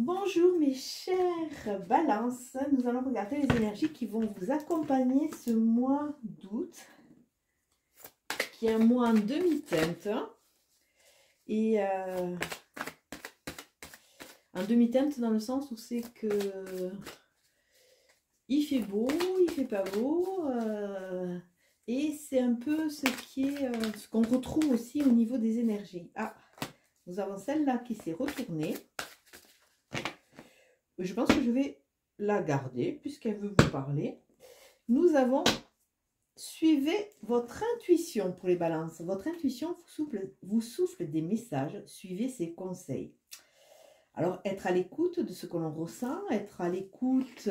Bonjour mes chères balances, nous allons regarder les énergies qui vont vous accompagner ce mois d'août, qui est un mois en demi-teinte. Et en demi-teinte dans le sens où c'est que il fait beau, il fait pas beau, et c'est un peu ce ce qu'on retrouve aussi au niveau des énergies. Ah, nous avons celle-là qui s'est retournée. Je pense que je vais la garder puisqu'elle veut vous parler. Nous avons suivez votre intuition pour les balances. Votre intuition vous souffle des messages. Suivez ses conseils. Alors, être à l'écoute de ce que l'on ressent, être à l'écoute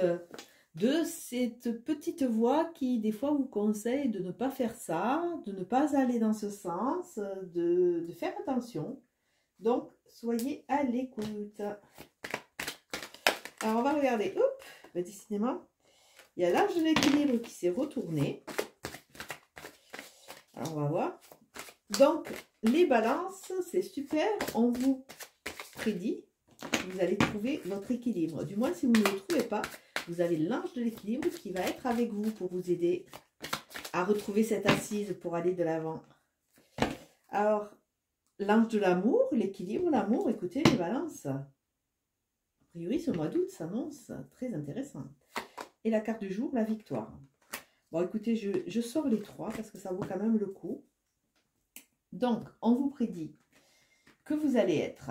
de cette petite voix qui, des fois, vous conseille de ne pas faire ça, de ne pas aller dans ce sens, de faire attention. Donc, soyez à l'écoute. Alors, on va regarder. Oups, décidément, il y a l'arche de l'équilibre qui s'est retourné. Alors, on va voir. Donc, les balances, c'est super. On vous prédit que vous allez trouver votre équilibre. Du moins, si vous ne le trouvez pas, vous avez l'ange de l'équilibre qui va être avec vous pour vous aider à retrouver cette assise pour aller de l'avant. Alors, l'ange de l'amour, l'équilibre, l'amour, écoutez les balances. A priori, ce mois d'août s'annonce très intéressant. Et la carte du jour, la victoire. Bon, écoutez, je sors les trois parce que ça vaut quand même le coup. Donc, on vous prédit que vous allez être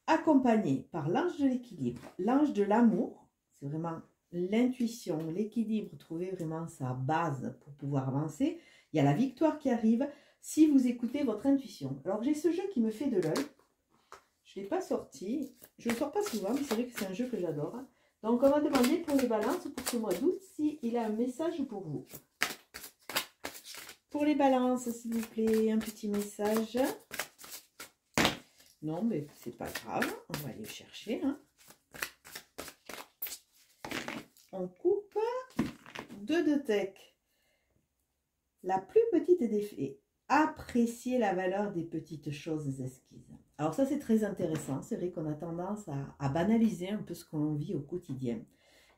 accompagné par l'ange de l'équilibre, l'ange de l'amour. C'est vraiment l'intuition, l'équilibre, trouver vraiment sa base pour pouvoir avancer. Il y a la victoire qui arrive si vous écoutez votre intuition. Alors, j'ai ce jeu qui me fait de l'œil. Je ne l'ai pas sorti. Je ne le sors pas souvent, mais c'est vrai que c'est un jeu que j'adore. Donc, on va demander pour les balances pour ce mois d'août s'il a un message pour vous. Pour les balances, s'il vous plaît, un petit message. Non, mais c'est pas grave. On va aller le chercher. On coupe. 2 de tech. La plus petite des faits. Apprécier la valeur des petites choses esquises. Alors ça, c'est très intéressant. C'est vrai qu'on a tendance à banaliser un peu ce qu'on vit au quotidien.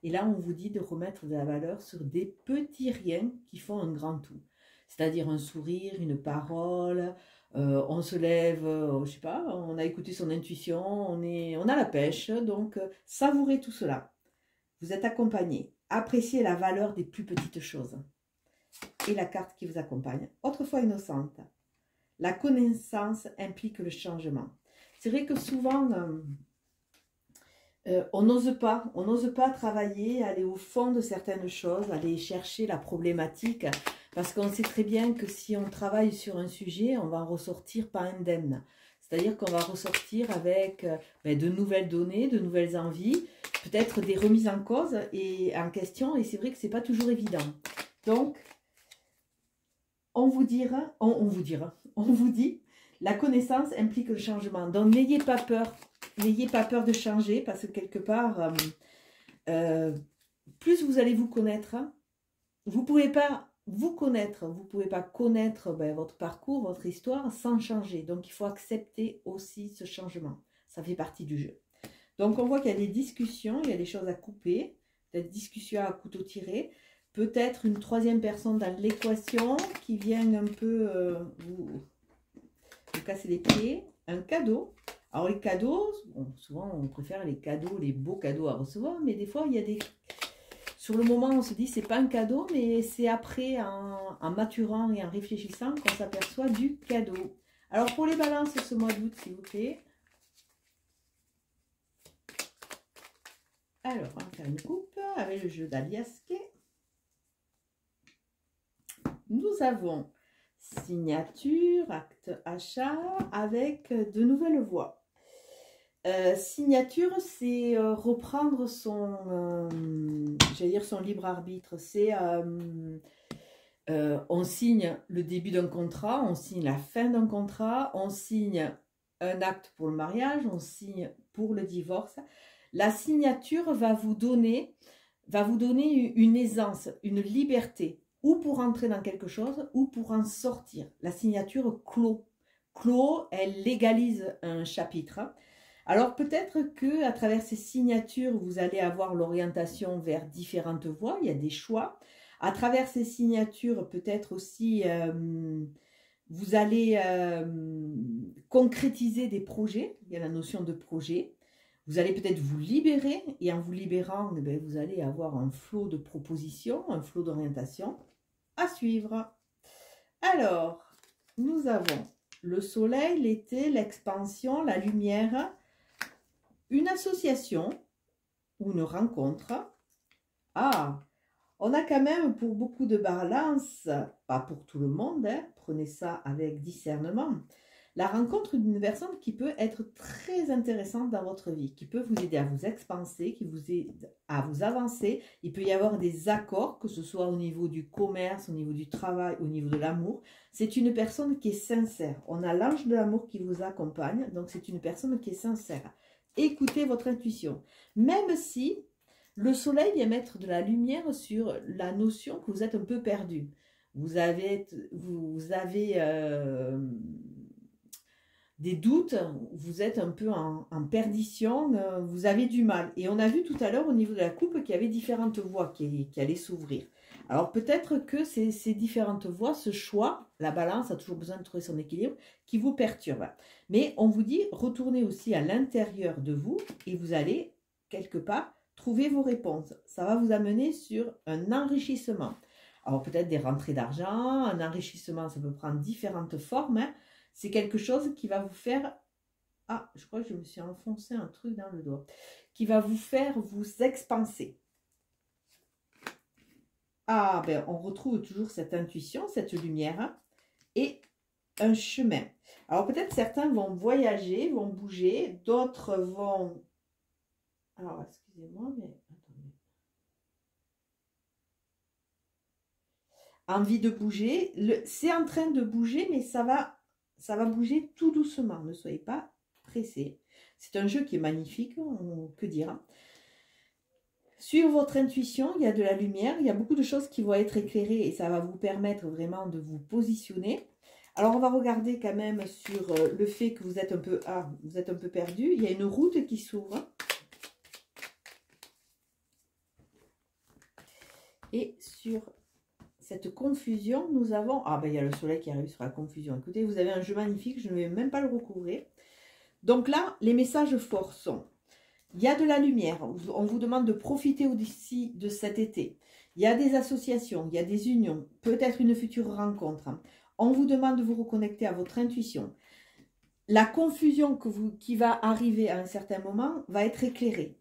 Et là, on vous dit de remettre de la valeur sur des petits riens qui font un grand tout. C'est-à-dire un sourire, une parole, on se lève, je sais pas, on a écouté son intuition, on a la pêche. Donc, savourez tout cela. Vous êtes accompagné. Appréciez la valeur des plus petites choses. Et la carte qui vous accompagne, autrefois innocente. La connaissance implique le changement. C'est vrai que souvent, on n'ose pas travailler, aller au fond de certaines choses, aller chercher la problématique, parce qu'on sait très bien que si on travaille sur un sujet, on va en ressortir pas indemne. C'est-à-dire qu'on va ressortir avec de nouvelles données, de nouvelles envies, peut-être des remises en cause et en question, et c'est vrai que c'est pas toujours évident. Donc, on vous dit, la connaissance implique le changement. Donc, n'ayez pas peur de changer, parce que quelque part, plus vous allez vous connaître, vous ne pouvez pas vous connaître, vous ne pouvez pas connaître votre parcours, votre histoire sans changer. Donc, il faut accepter aussi ce changement. Ça fait partie du jeu. Donc, on voit qu'il y a des discussions, il y a des choses à couper, des discussions à couteau tiré. Peut-être une troisième personne dans l'équation qui vient un peu vous casser les pieds. Un cadeau. Alors les cadeaux, bon, souvent on préfère les cadeaux, les beaux cadeaux à recevoir, mais des fois il y a des... Sur le moment on se dit c'est pas un cadeau, mais c'est après en maturant et en réfléchissant qu'on s'aperçoit du cadeau. Alors pour les balances ce mois d'août s'il vous plaît. Alors on va faire une coupe avec le jeu d'Aliasque. Nous avons signature, acte achat avec de nouvelles voix. Signature, c'est reprendre son libre arbitre. C'est on signe le début d'un contrat, on signe la fin d'un contrat, on signe un acte pour le mariage, on signe pour le divorce. La signature va vous donner une aisance, une liberté, ou pour entrer dans quelque chose, ou pour en sortir. La signature clôt. Clôt, elle légalise un chapitre. Alors peut-être que à travers ces signatures, vous allez avoir l'orientation vers différentes voies, il y a des choix. À travers ces signatures, peut-être aussi, vous allez concrétiser des projets, il y a la notion de projet. Vous allez peut-être vous libérer, et en vous libérant, eh bien, vous allez avoir un flot de propositions, un flot d'orientation à suivre. Alors, nous avons le soleil, l'été, l'expansion, la lumière, une association ou une rencontre. Ah, on a quand même pour beaucoup de balances, pas pour tout le monde, hein, prenez ça avec discernement, la rencontre d'une personne qui peut être très intéressante dans votre vie, qui peut vous aider à vous expanser, qui vous aide à vous avancer. Il peut y avoir des accords, que ce soit au niveau du commerce, au niveau du travail, au niveau de l'amour. C'est une personne qui est sincère. On a l'ange de l'amour qui vous accompagne, donc c'est une personne qui est sincère. Écoutez votre intuition. Même si le soleil vient mettre de la lumière sur la notion que vous êtes un peu perdu. Vous avez des doutes, vous êtes un peu en perdition, vous avez du mal. Et on a vu tout à l'heure au niveau de la coupe qu'il y avait différentes voies qui allaient s'ouvrir. Alors peut-être que ces différentes voies, ce choix, la balance a toujours besoin de trouver son équilibre, qui vous perturbe. Mais on vous dit, retournez aussi à l'intérieur de vous et vous allez, quelque part, trouver vos réponses. Ça va vous amener sur un enrichissement. Alors peut-être des rentrées d'argent, un enrichissement, ça peut prendre différentes formes, hein. C'est quelque chose qui va vous faire... Ah, je crois que je me suis enfoncé un truc dans le doigt. Qui va vous faire vous expanser. Ah, ben on retrouve toujours cette intuition, cette lumière et un chemin. Alors peut-être certains vont voyager, vont bouger, d'autres vont... Alors, excusez-moi, mais... Attendez. Envie de bouger. C'est en train de bouger, mais ça va bouger tout doucement. Ne soyez pas pressés. C'est un jeu qui est magnifique, que dire. Sur votre intuition, il y a de la lumière, il y a beaucoup de choses qui vont être éclairées et ça va vous permettre vraiment de vous positionner. Alors, on va regarder quand même sur le fait que vous êtes un peu perdu. Il y a une route qui s'ouvre. Et sur cette confusion, nous avons... Ah, ben il y a le soleil qui arrive sur la confusion. Écoutez, vous avez un jeu magnifique, je ne vais même pas le recouvrir. Donc là, les messages forts sont... Il y a de la lumière, on vous demande de profiter aussi de cet été. Il y a des associations, il y a des unions, peut-être une future rencontre. On vous demande de vous reconnecter à votre intuition. La confusion qui va arriver à un certain moment va être éclairée.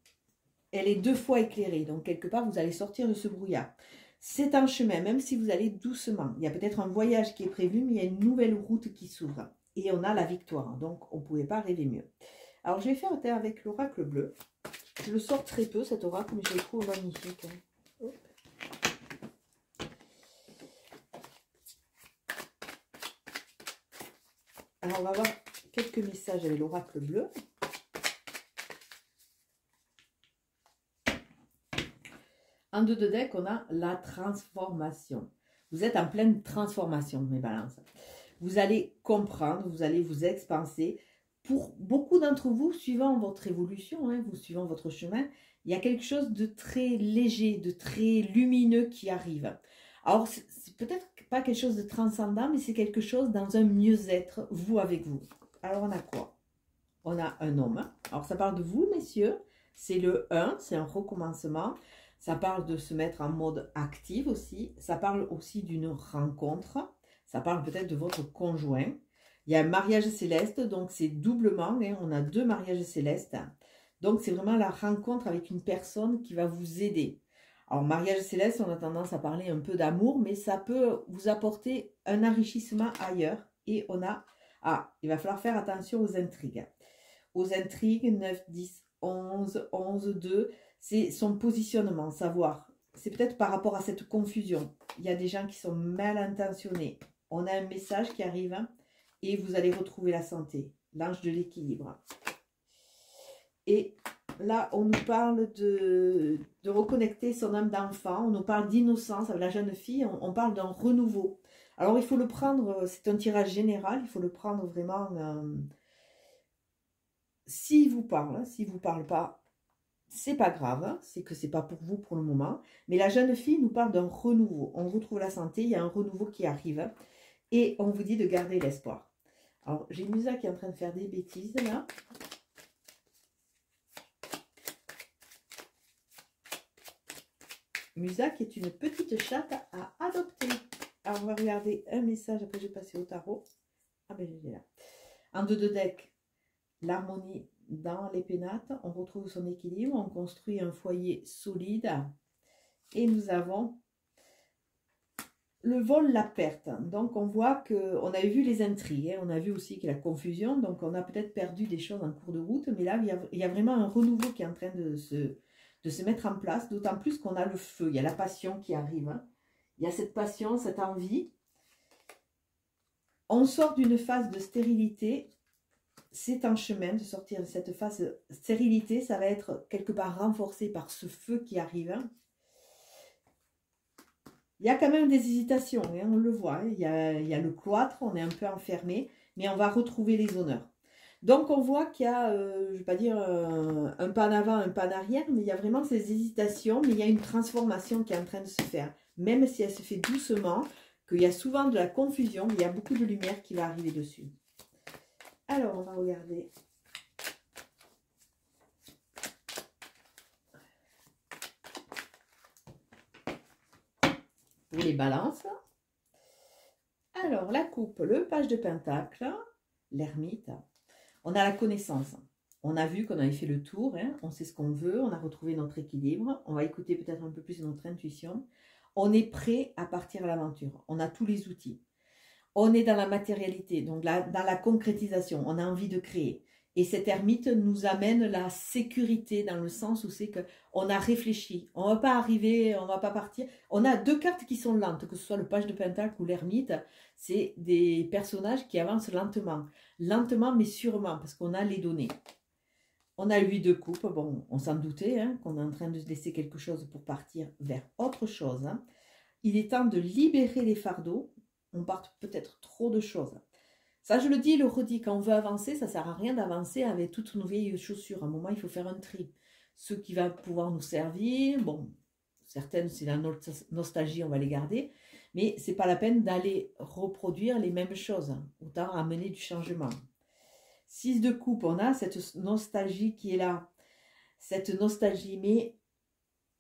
Elle est 2 fois éclairée, donc quelque part vous allez sortir de ce brouillard. C'est un chemin, même si vous allez doucement. Il y a peut-être un voyage qui est prévu, mais il y a une nouvelle route qui s'ouvre. Et on a la victoire, donc on ne pouvait pas rêver mieux. Alors je vais faire avec l'oracle bleu. Je le sors très peu cet oracle, mais je le trouve magnifique. Hop. Alors on va voir quelques messages avec l'oracle bleu. En 2 de deck, on a la transformation. Vous êtes en pleine transformation, mes balances. Vous allez comprendre, vous allez vous expanser. Pour beaucoup d'entre vous, suivant votre évolution, vous suivant votre chemin, il y a quelque chose de très léger, de très lumineux qui arrive. Alors, c'est peut-être pas quelque chose de transcendant, mais c'est quelque chose dans un mieux-être, vous avec vous. Alors, on a quoi? On a un homme. Alors, ça parle de vous, messieurs. C'est le 1, c'est un recommencement. Ça parle de se mettre en mode actif aussi. Ça parle aussi d'une rencontre. Ça parle peut-être de votre conjoint. Il y a un mariage céleste, donc c'est doublement. On a 2 mariages célestes. Donc, c'est vraiment la rencontre avec une personne qui va vous aider. Alors, mariage céleste, on a tendance à parler un peu d'amour, mais ça peut vous apporter un enrichissement ailleurs. Et on a... Ah, il va falloir faire attention aux intrigues. Aux intrigues, 9, 10, 11, 11, 2... C'est son positionnement, savoir. C'est peut-être par rapport à cette confusion. Il y a des gens qui sont mal intentionnés. On a un message qui arrive et vous allez retrouver la santé. L'ange de l'équilibre. Et là, on nous parle de reconnecter son âme d'enfant. On nous parle d'innocence avec la jeune fille. On parle d'un renouveau. Alors, il faut le prendre, c'est un tirage général. Il faut le prendre vraiment... s'il vous parle, hein, s'il ne vous parle pas, c'est pas grave, hein, c'est que c'est pas pour vous pour le moment. Mais la jeune fille nous parle d'un renouveau. On retrouve la santé, il y a un renouveau qui arrive. Et on vous dit de garder l'espoir. Alors, j'ai Musa qui est en train de faire des bêtises, là. Musa qui est une petite chatte à adopter. Alors, on va regarder un message, après je vais passer au tarot. Ah ben, il est là. En 2 de deck, l'harmonie dans les pénates. On retrouve son équilibre, on construit un foyer solide. Et nous avons le vol, la perte. Donc, on voit qu'on avait vu les intrigues. Hein. On a vu aussi qu'il y a la confusion. Donc, on a peut-être perdu des choses en cours de route. Mais là, il y a vraiment un renouveau qui est en train de se mettre en place. D'autant plus qu'on a le feu. Il y a la passion qui arrive. Hein. Il y a cette passion, cette envie. On sort d'une phase de stérilité. C'est en chemin de sortir de cette phase de stérilité. Ça va être quelque part renforcé par ce feu qui arrive. Hein. Il y a quand même des hésitations, hein, on le voit. Hein. Il y a le cloître, on est un peu enfermé, mais on va retrouver les honneurs. Donc, on voit qu'il y a, je ne vais pas dire un pas en avant, un pas en arrière, mais il y a vraiment ces hésitations, mais il y a une transformation qui est en train de se faire. Même si elle se fait doucement, qu'il y a souvent de la confusion, mais il y a beaucoup de lumière qui va arriver dessus. Alors, on va regarder. Pour les balances. Alors, la coupe, le page de pentacle, l'ermite. On a la connaissance. On a vu qu'on avait fait le tour. Hein, on sait ce qu'on veut. On a retrouvé notre équilibre. On va écouter peut-être un peu plus notre intuition. On est prêt à partir à l'aventure. On a tous les outils. On est dans la matérialité, donc dans la concrétisation. On a envie de créer. Et cette ermite nous amène la sécurité dans le sens où c'est qu'on a réfléchi. On ne va pas arriver, on ne va pas partir. On a 2 cartes qui sont lentes, que ce soit le page de pentacle ou l'ermite. C'est des personnages qui avancent lentement. Lentement mais sûrement, parce qu'on a les données. On a 8 de coupe. Bon, on s'en doutait, hein, qu'on est en train de se laisser quelque chose pour partir vers autre chose. Hein. Il est temps de libérer les fardeaux. On part peut-être trop de choses. Ça, je le dis, le redis, quand on veut avancer, ça ne sert à rien d'avancer avec toutes nos vieilles chaussures. À un moment, il faut faire un tri. Ceux qui vont pouvoir nous servir, bon, certaines, c'est la nostalgie, on va les garder. Mais ce n'est pas la peine d'aller reproduire les mêmes choses. Autant amener du changement. 6 de coupe, on a cette nostalgie qui est là. Cette nostalgie, mais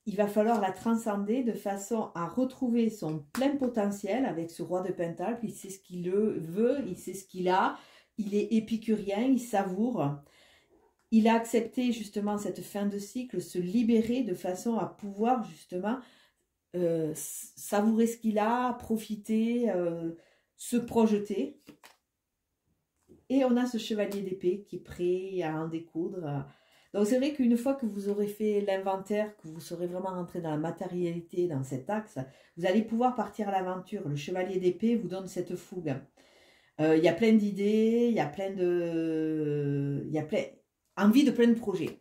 il va falloir la transcender de façon à retrouver son plein potentiel avec ce roi de pentacle. Il sait ce qu'il veut, il sait ce qu'il a, il est épicurien, il savoure. Il a accepté justement cette fin de cycle, se libérer de façon à pouvoir justement savourer ce qu'il a, profiter, se projeter. Et on a ce chevalier d'épée qui est prêt à en découdre. Donc c'est vrai qu'une fois que vous aurez fait l'inventaire, que vous serez vraiment rentré dans la matérialité, dans cet axe, vous allez pouvoir partir à l'aventure. Le chevalier d'épée vous donne cette fougue. Il y a plein d'idées, il y a envie de plein de projets.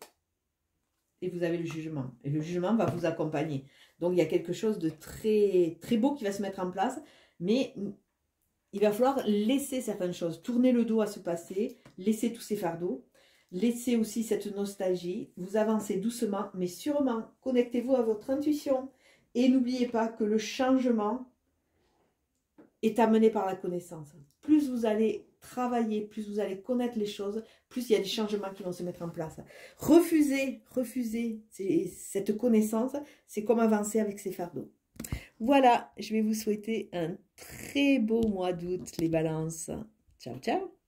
Et vous avez le jugement. Et le jugement va vous accompagner. Donc il y a quelque chose de très, très beau qui va se mettre en place. Mais il va falloir laisser certaines choses. Tourner le dos à ce passé, laisser tous ces fardeaux. Laissez aussi cette nostalgie, vous avancez doucement, mais sûrement, connectez-vous à votre intuition et n'oubliez pas que le changement est amené par la connaissance. Plus vous allez travailler, plus vous allez connaître les choses, plus il y a des changements qui vont se mettre en place. Refusez cette connaissance, c'est comme avancer avec ces fardeaux. Voilà, je vais vous souhaiter un très beau mois d'août, les balances. Ciao, ciao!